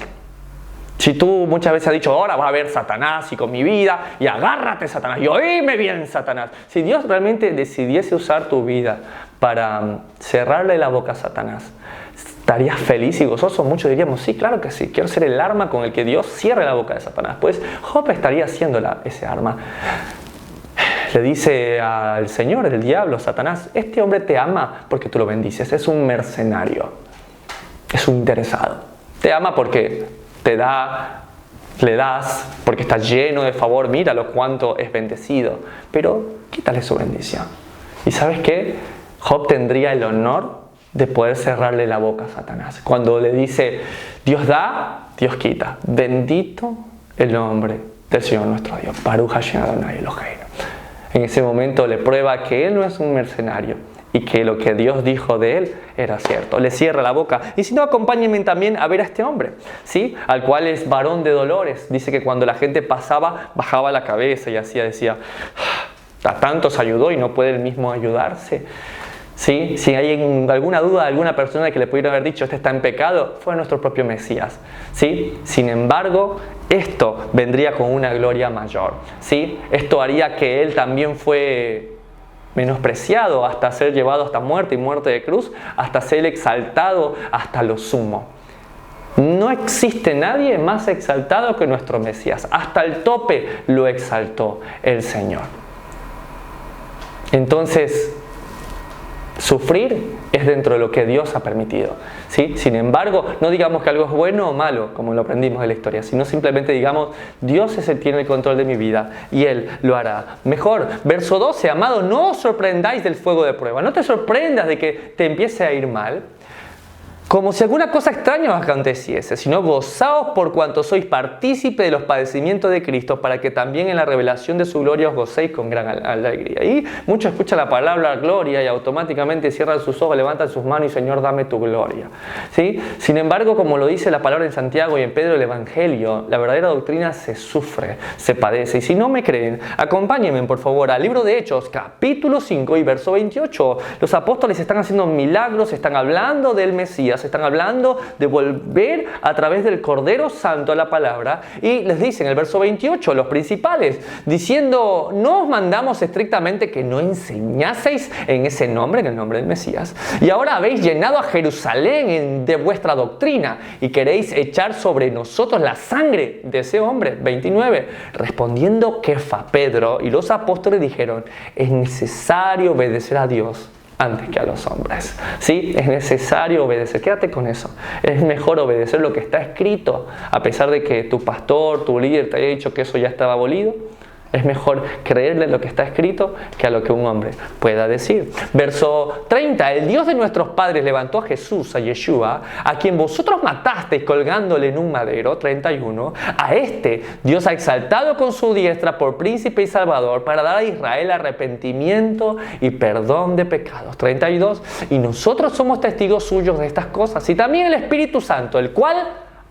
Si tú muchas veces has dicho: ahora va a haber Satanás y con mi vida, y agárrate, Satanás, y oíme bien, Satanás. Si Dios realmente decidiese usar tu vida para cerrarle la boca a Satanás, ¿estarías feliz y gozoso? Muchos diríamos: sí, claro que sí, quiero ser el arma con el que Dios cierre la boca de Satanás. Pues Job estaría siendo ese arma. Le dice al Señor, el diablo, Satanás: este hombre te ama porque tú lo bendices, es un mercenario, es un interesado. Te ama porque le das, porque está lleno de favor, míralo cuánto es bendecido, pero quítale su bendición. ¿Y sabes qué? Job tendría el honor de poder cerrarle la boca a Satanás. Cuando le dice: Dios da, Dios quita. Bendito el nombre del Señor nuestro Dios. Baruch Hashem Adonai Eloheinu. En ese momento le prueba que él no es un mercenario y que lo que Dios dijo de él era cierto. Le cierra la boca. Y si no, acompáñenme también a ver a este hombre, ¿sí? Al cual es varón de dolores. Dice que cuando la gente pasaba, bajaba la cabeza y así decía: a tantos ayudó y no puede él mismo ayudarse. ¿Sí? Si hay alguna duda de alguna persona que le pudiera haber dicho: este está en pecado, fue nuestro propio Mesías. ¿Sí? Sin embargo, esto vendría con una gloria mayor. ¿Sí? Esto haría que él también fue menospreciado hasta ser llevado hasta muerte y muerte de cruz, hasta ser exaltado hasta lo sumo. No existe nadie más exaltado que nuestro Mesías. Hasta el tope lo exaltó el Señor. Entonces, sufrir es dentro de lo que Dios ha permitido, ¿sí? Sin embargo, no digamos que algo es bueno o malo, como lo aprendimos de la historia, sino simplemente digamos: Dios es el que tiene el control de mi vida y Él lo hará mejor. Verso 12: amado, no os sorprendáis del fuego de prueba. No te sorprendas de que te empiece a ir mal, como si alguna cosa extraña os aconteciese, sino gozaos por cuanto sois partícipes de los padecimientos de Cristo, para que también en la revelación de su gloria os gocéis con gran alegría. Y muchos escuchan la palabra gloria y automáticamente cierran sus ojos, levantan sus manos y: Señor, dame tu gloria. ¿Sí? Sin embargo, como lo dice la palabra en Santiago y en Pedro el Evangelio, la verdadera doctrina se sufre, se padece. Y si no me creen, acompáñenme por favor al libro de Hechos, capítulo 5 y verso 28. Los apóstoles están haciendo milagros, están hablando del Mesías, están hablando de volver a través del Cordero Santo a la palabra, y les dicen en el verso 28, los principales, diciendo: no os mandamos estrictamente que no enseñaseis en ese nombre, en el nombre del Mesías, y ahora habéis llenado a Jerusalén de vuestra doctrina y queréis echar sobre nosotros la sangre de ese hombre. 29, respondiendo Kefa, Pedro y los apóstoles dijeron: es necesario obedecer a Dios antes que a los hombres. ¿Sí? Es necesario obedecer. Quédate con eso. Es mejor obedecer lo que está escrito, a pesar de que tu pastor, tu líder te haya dicho que eso ya estaba abolido. Es mejor creerle lo que está escrito que a lo que un hombre pueda decir. Verso 30. El Dios de nuestros padres levantó a Jesús, a Yeshua, a quien vosotros matasteis colgándole en un madero. 31. A este Dios ha exaltado con su diestra por príncipe y salvador para dar a Israel arrepentimiento y perdón de pecados. 32. Y nosotros somos testigos suyos de estas cosas. Y también el Espíritu Santo, el cual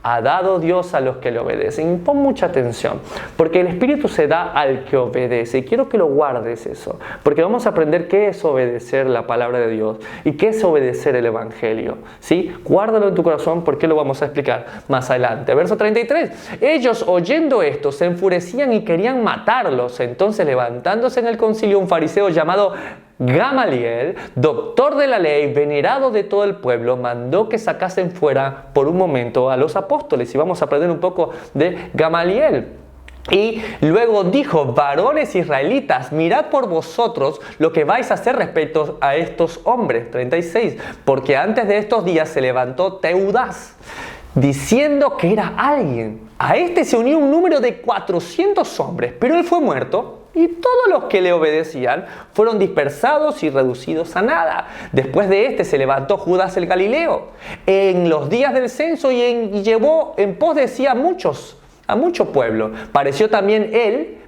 ha dado Dios a los que le obedecen. Pon mucha atención, porque el Espíritu se da al que obedece. Y quiero que lo guardes eso, porque vamos a aprender qué es obedecer la palabra de Dios y qué es obedecer el Evangelio. ¿Sí? Guárdalo en tu corazón, porque lo vamos a explicar más adelante. Verso 33. Ellos, oyendo esto, se enfurecían y querían matarlos. Entonces, levantándose en el concilio un fariseo llamado Gamaliel, doctor de la ley, venerado de todo el pueblo, mandó que sacasen fuera por un momento a los apóstoles. Y vamos a aprender un poco de Gamaliel. Y luego dijo: varones israelitas, mirad por vosotros lo que vais a hacer respecto a estos hombres. 36. Porque antes de estos días se levantó Teudas, diciendo que era alguien. A este se unió un número de 400 hombres, pero él fue muerto. Y todos los que le obedecían fueron dispersados y reducidos a nada. Después de este se levantó Judas el Galileo en los días del censo y llevó en pos de sí a mucho pueblo. Pereció también él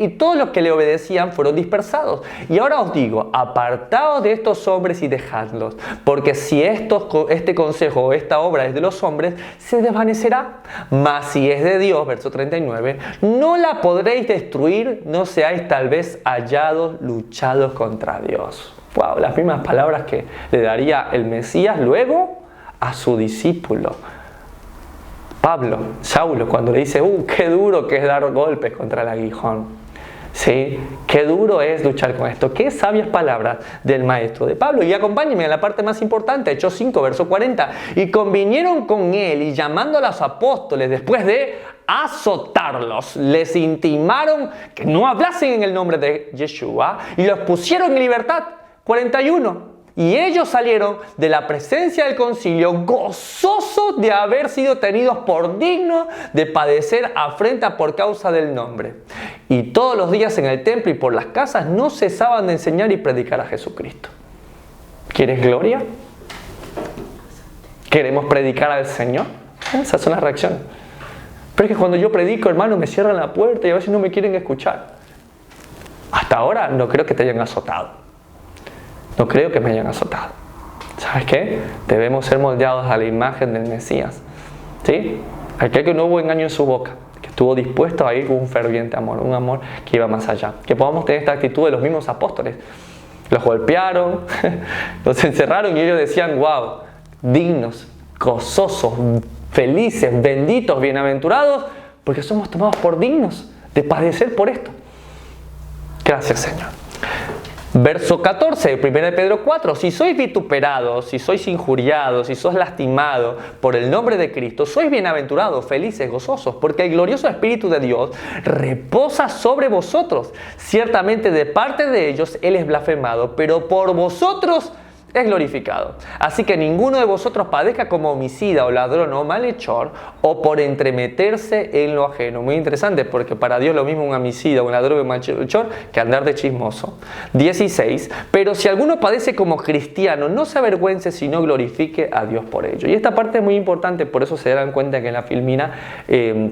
y todos los que le obedecían fueron dispersados. Y ahora os digo, apartaos de estos hombres y dejadlos, porque si este consejo o esta obra es de los hombres, se desvanecerá. Mas si es de Dios, verso 39, no la podréis destruir, no seáis tal vez hallados luchados contra Dios. Wow, las mismas palabras que le daría el Mesías luego a su discípulo Pablo, Saulo, cuando le dice: qué duro que es dar golpes contra el aguijón. ¿Sí? Qué duro es luchar con esto. Qué sabias palabras del maestro de Pablo. Y acompáñenme a la parte más importante, Hechos 5, verso 40. Y convinieron con él, y llamando a los apóstoles, después de azotarlos, les intimaron que no hablasen en el nombre de Yeshua, y los pusieron en libertad. 41. Y ellos salieron de la presencia del concilio gozosos de haber sido tenidos por dignos de padecer afrenta por causa del nombre. Y todos los días en el templo y por las casas no cesaban de enseñar y predicar a Jesucristo. ¿Quieres gloria? ¿Queremos predicar al Señor? Esas son las reacciones. Pero es que cuando yo predico, hermano, me cierran la puerta y a veces no me quieren escuchar. Hasta ahora no creo que te hayan azotado. No creo que me hayan azotado. ¿Sabes qué? Debemos ser moldeados a la imagen del Mesías. ¿Sí? Aquel que no hubo engaño en su boca, que estuvo dispuesto a ir con un ferviente amor, un amor que iba más allá. Que podamos tener esta actitud de los mismos apóstoles. Los golpearon, los encerraron y ellos decían: wow, dignos, gozosos, felices, benditos, bienaventurados, porque somos tomados por dignos de padecer por esto. Gracias, Señor. Verso 14, 1 Pedro 4. Si sois vituperados, si sois injuriados, si sois lastimados por el nombre de Cristo, sois bienaventurados, felices, gozosos, porque el glorioso Espíritu de Dios reposa sobre vosotros. Ciertamente de parte de ellos Él es blasfemado, pero por vosotros es glorificado. Así que ninguno de vosotros padezca como homicida o ladrón o malhechor o por entremeterse en lo ajeno. Muy interesante, porque para Dios lo mismo un homicida, un ladrón o un malhechor que andar de chismoso. 16. Pero si alguno padece como cristiano, no se avergüence, sino glorifique a Dios por ello. Y esta parte es muy importante, por eso se dan cuenta que en la filmina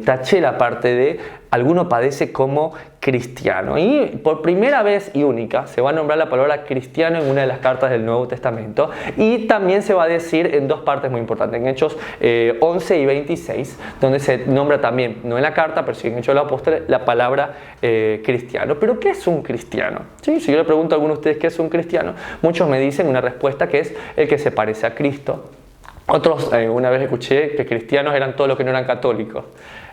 taché la parte de alguno padece como cristiano. Y por primera vez y única se va a nombrar la palabra cristiano en una de las cartas del Nuevo Testamento. Y también se va a decir en dos partes muy importantes, en Hechos 11 y 26, donde se nombra también, no en la carta, pero sí en Hechos de los Apóstoles, la palabra cristiano. ¿Pero qué es un cristiano? ¿Sí? Si yo le pregunto a alguno de ustedes qué es un cristiano, muchos me dicen una respuesta que es el que se parece a Cristo. Otros, una vez escuché que cristianos eran todos los que no eran católicos.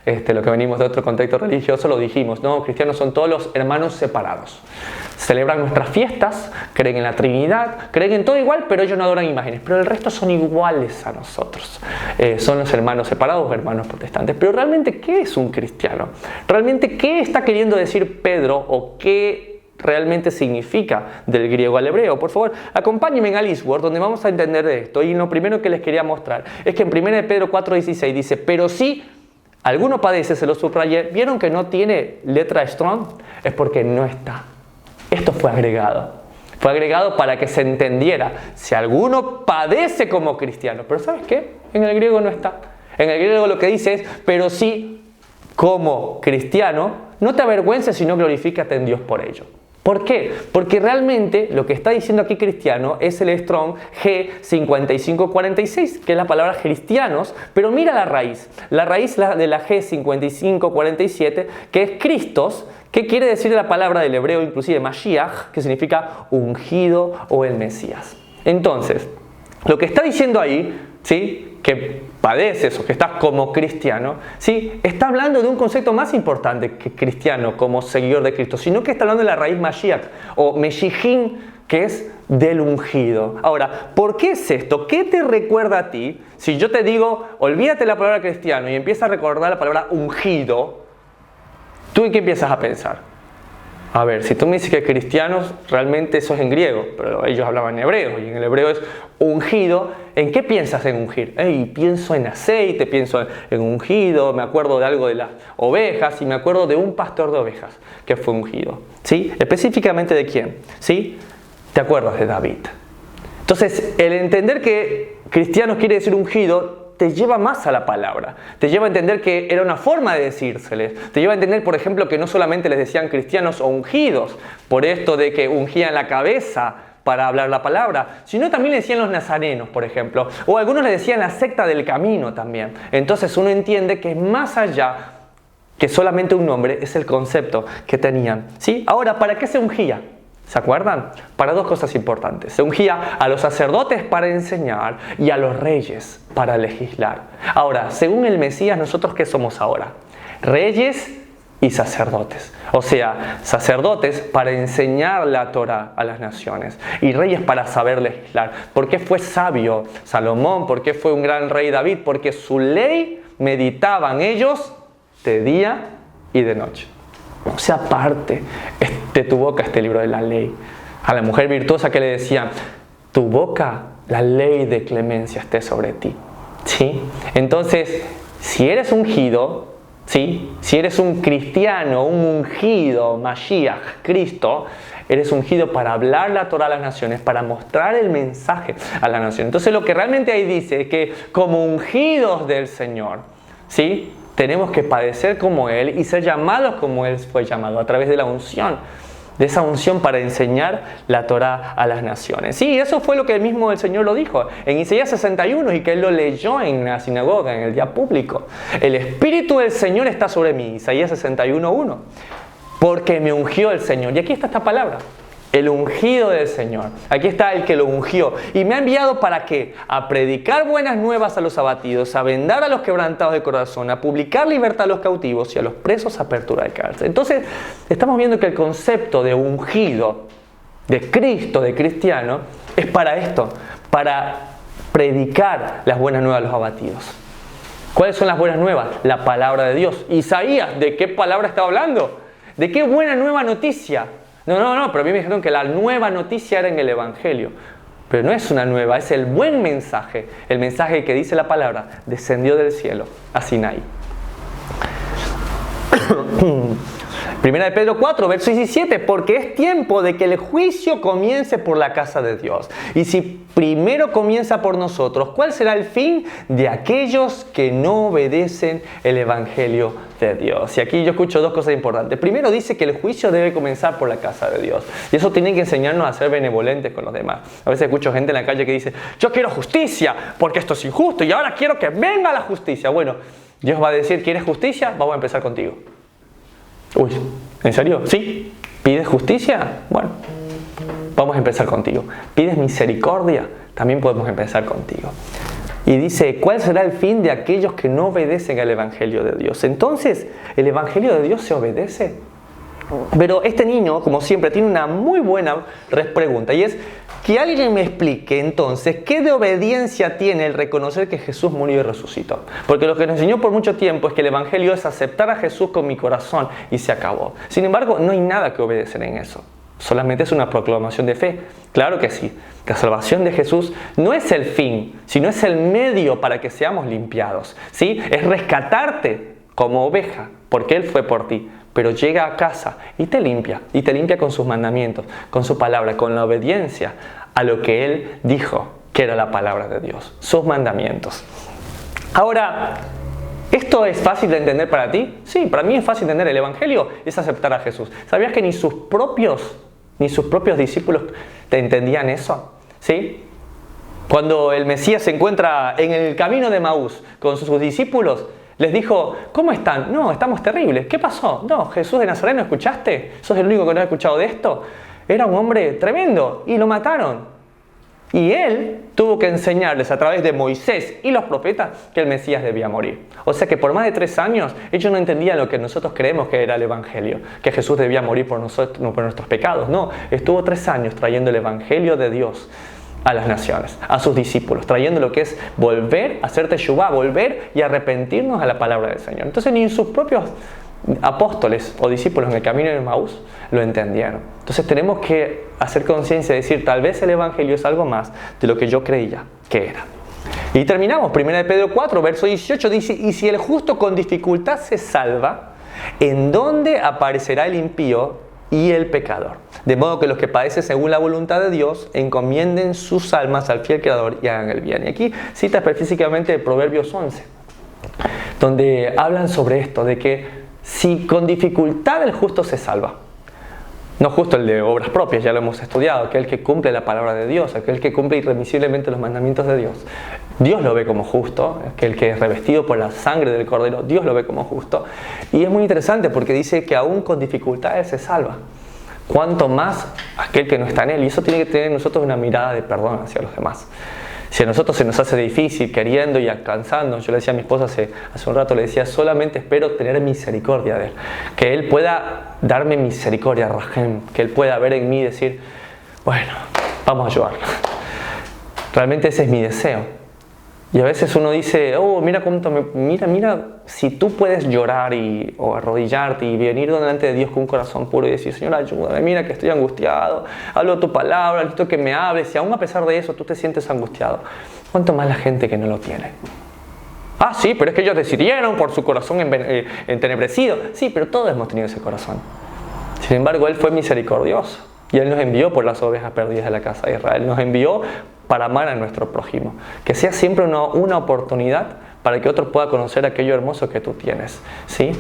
Lo que venimos de otro contexto religioso lo dijimos, no, cristianos son todos los hermanos separados. Celebran nuestras fiestas, creen en la Trinidad, creen en todo igual, pero ellos no adoran imágenes. Pero el resto son iguales a nosotros. Son los hermanos separados, hermanos protestantes. Pero realmente, ¿qué es un cristiano? ¿Realmente qué está queriendo decir Pedro o qué realmente significa del griego al hebreo? Por favor, acompáñenme en Alice Word, donde vamos a entender de esto. Y lo primero que les quería mostrar es que en 1 Pedro 4:16 dice: pero sí alguno padece, se lo subrayé, ¿vieron que no tiene letra strong? Es porque no está. Esto fue agregado. Fue agregado para que se entendiera. Si alguno padece como cristiano. Pero ¿sabes qué? En el griego no está. En el griego lo que dice es, pero sí, como cristiano, no te avergüences, sino glorifícate en Dios por ello. ¿Por qué? Porque realmente lo que está diciendo aquí cristiano es el Strong G5546, que es la palabra cristianos, pero mira la raíz de la G5547, que es Cristos, que quiere decir la palabra del hebreo inclusive Mashiach, que significa ungido o el Mesías. Entonces, lo que está diciendo ahí, ¿sí?, que padeces o que estás como cristiano, ¿sí?, está hablando de un concepto más importante que cristiano como seguidor de Cristo, sino que está hablando de la raíz Mashiach o Meshijim, que es del ungido. Ahora, ¿por qué es esto? ¿Qué te recuerda a ti? Si yo te digo, olvídate la palabra cristiano y empieza a recordar la palabra ungido, ¿tú en qué empiezas a pensar? A ver, si tú me dices que cristianos, realmente eso es en griego, pero ellos hablaban en hebreo, y en el hebreo es ungido. ¿En qué piensas en ungir? Pienso en aceite, pienso en ungido, me acuerdo de algo de las ovejas, y me acuerdo de un pastor de ovejas que fue ungido. ¿Sí? Específicamente ¿de quién? ¿Sí? ¿Te acuerdas de David? Entonces, el entender que cristianos quiere decir ungido, te lleva más a la palabra, te lleva a entender que era una forma de decírseles, te lleva a entender, por ejemplo, que no solamente les decían cristianos o ungidos, por esto de que ungían la cabeza para hablar la palabra, sino también le decían los nazarenos, por ejemplo, o algunos le decían la secta del camino también. Entonces uno entiende que más allá que solamente un nombre, es el concepto que tenían. ¿Sí? Ahora, ¿para qué se ungía? ¿Se acuerdan? Para dos cosas importantes. Se ungía a los sacerdotes para enseñar y a los reyes para legislar. Ahora, según el Mesías, ¿nosotros qué somos ahora? Reyes y sacerdotes. O sea, sacerdotes para enseñar la Torá a las naciones y reyes para saber legislar. ¿Por qué fue sabio Salomón? ¿Por qué fue un gran rey David? Porque su ley meditaban ellos de día y de noche. No se aparte de tu boca este libro de la ley. A la mujer virtuosa que le decían, tu boca, la ley de clemencia esté sobre ti. ¿Sí? Entonces, si eres ungido, ¿sí?, si eres un cristiano, un ungido, Mashiach, Cristo, eres ungido para hablar la Torá a las naciones, para mostrar el mensaje a la nación. Entonces, lo que realmente ahí dice es que como ungidos del Señor, ¿sí?, tenemos que padecer como Él y ser llamados como Él fue llamado, a través de la unción, de esa unción para enseñar la Torá a las naciones. Sí, eso fue lo que el mismo el Señor lo dijo en Isaías 61 y que Él lo leyó en la sinagoga, en el día público. El Espíritu del Señor está sobre mí, Isaías 61:1, porque me ungió el Señor. Y aquí está esta palabra. El ungido del Señor. Aquí está el que lo ungió. Y me ha enviado ¿para qué? A predicar buenas nuevas a los abatidos, a vendar a los quebrantados de corazón, a publicar libertad a los cautivos y a los presos apertura de cárcel. Entonces, estamos viendo que el concepto de ungido, de Cristo, de cristiano, es para esto, para predicar las buenas nuevas a los abatidos. ¿Cuáles son las buenas nuevas? La palabra de Dios. Isaías, ¿de qué palabra estaba hablando? ¿De qué buena nueva noticia? No, pero a mí me dijeron que la nueva noticia era en el Evangelio. Pero no es una nueva, es el buen mensaje. El mensaje que dice la palabra, descendió del cielo a Sinaí. Primera de Pedro 4, verso 17, porque es tiempo de que el juicio comience por la casa de Dios. Y si primero comienza por nosotros, ¿cuál será el fin de aquellos que no obedecen el Evangelio de Dios? Y aquí yo escucho dos cosas importantes. Primero dice que el juicio debe comenzar por la casa de Dios. Y eso tiene que enseñarnos a ser benevolentes con los demás. A veces escucho gente en la calle que dice, yo quiero justicia porque esto es injusto y ahora quiero que venga la justicia. Bueno, Dios va a decir, ¿quieres justicia? Vamos a empezar contigo. Uy, ¿en serio? ¿Sí? ¿Pides justicia? Bueno, vamos a empezar contigo. ¿Pides misericordia? También podemos empezar contigo. Y dice, ¿cuál será el fin de aquellos que no obedecen al Evangelio de Dios? Entonces, ¿el Evangelio de Dios se obedece? Pero este niño, como siempre, tiene una muy buena pregunta y es que alguien me explique entonces qué de obediencia tiene el reconocer que Jesús murió y resucitó. Porque lo que nos enseñó por mucho tiempo es que el Evangelio es aceptar a Jesús con mi corazón y se acabó. Sin embargo, no hay nada que obedecer en eso. Solamente es una proclamación de fe. Claro que sí. La salvación de Jesús no es el fin, sino es el medio para que seamos limpiados. ¿Sí? Es rescatarte como oveja, porque Él fue por ti. Pero llega a casa y te limpia con sus mandamientos, con su palabra, con la obediencia a lo que Él dijo que era la palabra de Dios, sus mandamientos. Ahora, ¿esto es fácil de entender para ti? Sí, para mí es fácil de entender. El Evangelio es aceptar a Jesús. ¿Sabías que ni sus propios discípulos te entendían eso? ¿Sí? Cuando el Mesías se encuentra en el camino de Emaús con sus discípulos, les dijo, ¿cómo están? No, estamos terribles. ¿Qué pasó? No, Jesús de Nazaret, ¿no escuchaste? ¿Sos el único que no ha escuchado de esto? Era un hombre tremendo y lo mataron. Y Él tuvo que enseñarles a través de Moisés y los profetas que el Mesías debía morir. O sea que por más de 3 años ellos no entendían lo que nosotros creemos que era el Evangelio, que Jesús debía morir por nosotros, no por nuestros pecados. No, estuvo 3 años trayendo el Evangelio de Dios a las naciones, a sus discípulos, trayendo lo que es volver, hacer teshuvá, volver y arrepentirnos a la palabra del Señor. Entonces ni sus propios apóstoles o discípulos en el camino de Emaús lo entendieron. Entonces tenemos que hacer conciencia y decir, tal vez el Evangelio es algo más de lo que yo creía que era. Y terminamos, 1 Pedro 4, verso 18, dice, y si el justo con dificultad se salva, ¿en dónde aparecerá el impío y el pecador? De modo que los que padecen según la voluntad de Dios encomienden sus almas al fiel Creador y hagan el bien. Y aquí cita específicamente Proverbios 11, donde hablan sobre esto, de que si con dificultad el justo se salva, no justo el de obras propias, ya lo hemos estudiado, aquel que cumple la palabra de Dios, aquel que cumple irremisiblemente los mandamientos de Dios, Dios lo ve como justo, aquel que es revestido por la sangre del Cordero, Dios lo ve como justo. Y es muy interesante porque dice que aún con dificultades se salva. Cuanto más aquel que no está en Él. Y eso tiene que tener en nosotros una mirada de perdón hacia los demás. Si a nosotros se nos hace difícil, queriendo y alcanzando, yo le decía a mi esposa hace un rato, le decía, solamente espero tener misericordia de Él. Que Él pueda darme misericordia, Rahem, que Él pueda ver en mí y decir, bueno, vamos a ayudarlo. Realmente ese es mi deseo. Y a veces uno dice, oh, mira si tú puedes llorar o arrodillarte y venir delante de Dios con un corazón puro y decir, Señor, ayúdame, mira que estoy angustiado, hablo tu palabra, necesito que me hables, y aún a pesar de eso tú te sientes angustiado. ¿Cuánto más la gente que no lo tiene? Ah, sí, pero es que ellos decidieron por su corazón entenebrecido. Sí, pero todos hemos tenido ese corazón. Sin embargo, Él fue misericordioso y Él nos envió por las ovejas perdidas de la casa de Israel. Nos envió para amar a nuestro prójimo. Que sea siempre una oportunidad para que otro pueda conocer aquello hermoso que tú tienes. ¿Sí?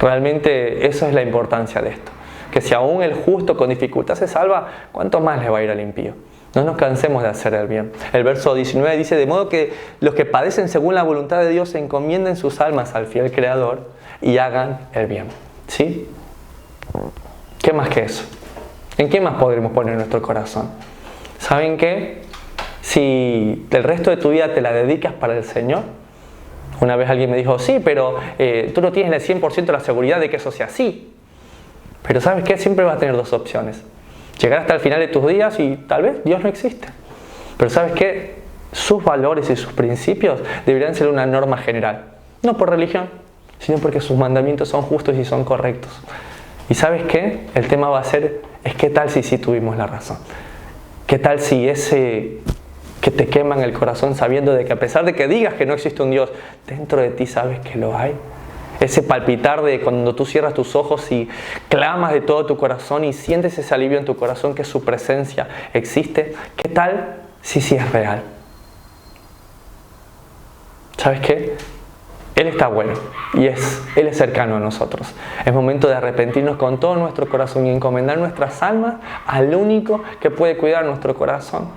Realmente eso es la importancia de esto. Que si aún el justo con dificultad se salva, ¿cuánto más le va a ir al impío? No nos cansemos de hacer el bien. El verso 19 dice, de modo que los que padecen según la voluntad de Dios encomienden sus almas al fiel Creador y hagan el bien. ¿Sí? ¿Qué más que eso? ¿En qué más podremos poner nuestro corazón? ¿Saben qué? Si el resto de tu vida te la dedicas para el Señor, una vez alguien me dijo, sí, pero tú no tienes el 100% la seguridad de que eso sea así. Pero ¿sabes qué? Siempre vas a tener 2 opciones. Llegar hasta el final de tus días y tal vez Dios no existe. Pero ¿sabes qué? Sus valores y sus principios deberían ser una norma general. No por religión, sino porque sus mandamientos son justos y son correctos. ¿Y sabes qué? El tema va a ser, ¿qué tal si sí tuvimos la razón? ¿Qué tal si ese que te quema en el corazón sabiendo de que a pesar de que digas que no existe un Dios, dentro de ti sabes que lo hay? Ese palpitar de cuando tú cierras tus ojos y clamas de todo tu corazón y sientes ese alivio en tu corazón que su presencia existe. ¿Qué tal si sí es real? ¿Sabes qué? Él está bueno y Él es cercano a nosotros. Es momento de arrepentirnos con todo nuestro corazón y encomendar nuestras almas al único que puede cuidar nuestro corazón,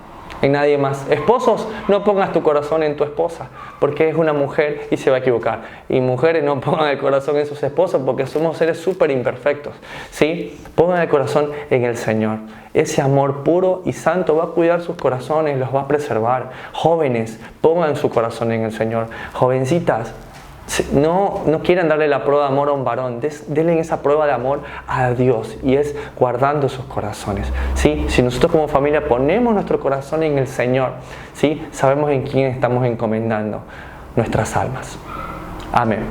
en nadie más. Esposos, no pongas tu corazón en tu esposa, porque es una mujer y se va a equivocar. Y mujeres, no pongan el corazón en sus esposos, porque somos seres súper imperfectos. ¿Sí? Pongan el corazón en el Señor. Ese amor puro y santo va a cuidar sus corazones, los va a preservar. Jóvenes, pongan su corazón en el Señor. Jovencitas, no quieran darle la prueba de amor a un varón, denle esa prueba de amor a Dios, y es guardando sus corazones. ¿Sí? Si nosotros como familia ponemos nuestro corazón en el Señor, ¿sí? Sabemos en quién estamos encomendando nuestras almas. Amén.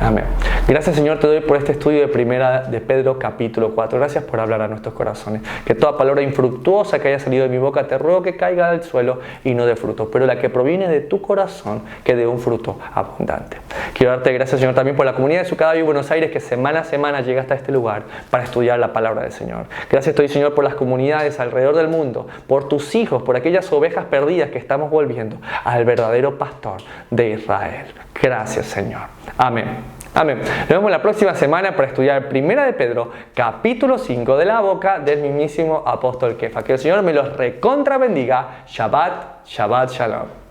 Amén. Gracias, Señor, te doy por este estudio de primera de Pedro capítulo 4. Gracias por hablar a nuestros corazones. Que toda palabra infructuosa que haya salido de mi boca te ruego que caiga al suelo y no dé fruto, pero la que proviene de tu corazón que dé un fruto abundante. Quiero darte gracias, Señor, también por la comunidad de Sucadayo y Buenos Aires que semana a semana llega hasta este lugar para estudiar la palabra del Señor. Gracias te doy, Señor, por las comunidades alrededor del mundo, por tus hijos, por aquellas ovejas perdidas que estamos volviendo al verdadero pastor de Israel. Gracias, Señor. Amén. Amén. Nos vemos la próxima semana para estudiar Primera de Pedro, capítulo 5, de la boca del mismísimo apóstol Kefa. Que el Señor me los recontra bendiga. Shabbat, Shabbat, Shalom.